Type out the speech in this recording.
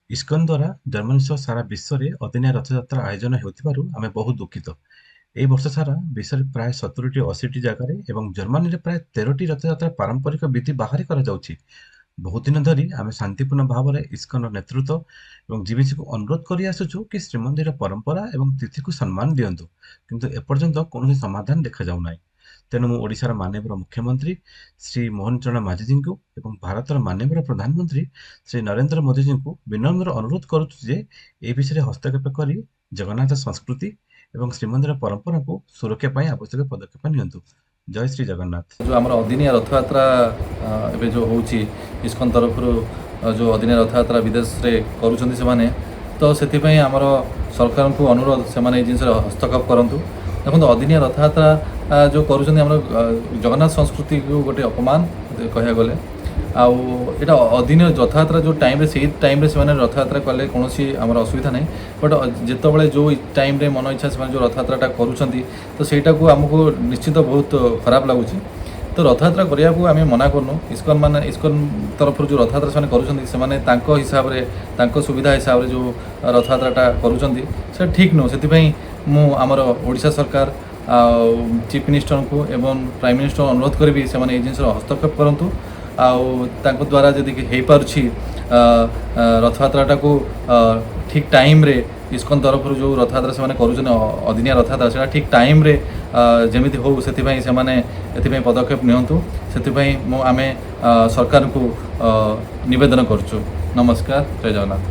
ISKCON ଦ୍ୱାରା Germany ସହ ସାରା ବିଶ୍ୱରେ ଅଦିନିଆ ରଥଯାତ୍ରା ଆୟୋଜନ ହେଉଥିବାରୁ ଆମେ ବହୁତ ଦୁଃଖିତ। ଏହି ବର୍ଷ ସାରା ବିଶ୍ୱରେ ପ୍ରାୟ 70ଟି 80ଟି ଜାଗାରେ ଏବଂ ଜର୍ମାନୀରେ ପ୍ରାୟ 13ଟି ରଥଯାତ୍ରା ପାରମ୍ପରିକ ବିଧି ବାହାରେ କରାଯାଉଛି। ବହୁତ ଦିନ ଧରି ଆମେ ଶାନ୍ତିପୂର୍ଣ୍ଣ ଭାବରେ ଇସ୍କନର ନେତୃତ୍ୱ ଏବଂ ଜିବିସିକୁ ଅନୁରୋଧ କରି ଆସୁଛୁ କି ଶ୍ରୀମନ୍ଦିର ପରମ୍ପରା ଏବଂ ତିଥିକୁ ସମ୍ମାନ ଦିଅନ୍ତୁ, କିନ୍ତୁ ଏପର୍ଯ୍ୟନ୍ତ କୌଣସି ସମାଧାନ ଦେଖାଯାଉନାହିଁ। ତେଣୁ ମୁଁ ଓଡ଼ିଶାର ମାନ୍ୟବର ମୁଖ୍ୟମନ୍ତ୍ରୀ ଶ୍ରୀ ମୋହନ ଚରଣ ମାଝୀଜୀଙ୍କୁ ଏବଂ ଭାରତର ମାନ୍ୟବର ପ୍ରଧାନମନ୍ତ୍ରୀ ଶ୍ରୀ ନରେନ୍ଦ୍ର ମୋଦିଜୀଙ୍କୁ ବିନମ୍ର ଅନୁରୋଧ କରୁଛୁ ଯେ ଏ ବିଷୟରେ ହସ୍ତକ୍ଷେପ କରି ଜଗନ୍ନାଥ ସଂସ୍କୃତି ଏବଂ ଶ୍ରୀମନ୍ଦିର ପରମ୍ପରାକୁ ସୁରକ୍ଷା ପାଇଁ ଆବଶ୍ୟକ ପଦକ୍ଷେପ ନିଅନ୍ତୁ। ଜୟ ଶ୍ରୀ ଜଗନ୍ନାଥ। जो आम अदिनिया रथयात्रा एवं जो हूँ इस्कन तरफ जो अदिनिया रथयात्रा विदेश में करुँच से तो से आमर सरकार को अनुरोध से जिन हस्तक्षेप करूँ। देखो अदिनिया रथयात्रा जो करुँच जगन्नाथ संस्कृति को गोटे अपमान कह गले आईटा अदिनिया रथयात्रा जो टाइम से टाइम से रथयात्रा कले कौन आम असुविधा नहीं, बट जिते जो टाइम मन इच्छा से जो रथयात्रा करुँच तो सहीटा को आमको निश्चित बहुत खराब लगुच। तो रथयात्रा करने को आम मना करनु। इस्कन तरफ जो रथयात्रा से करुँच हिसाब से सुविधा हिसाब से जो रथयात्रा करुँच से ठीक नुह। से आमर ओडिशा सरकार चीफ मिनिस्टर को एवं प्राइम मिनिस्टर अनुरोध करी से जिन हस्तक्षेप करूँ द्वारा जदि हो पार्ची रथयात्रा को ठीक टाइम रे इस्कन तरफ जो रथयात्रा से करुँच अदिनिया रथयात्रा से ठीक टाइम रे जमी हो से पदक्षेप नियंतु। से आम सरकार को निवेदन करुँ। नमस्कार, जय जगन्नाथ।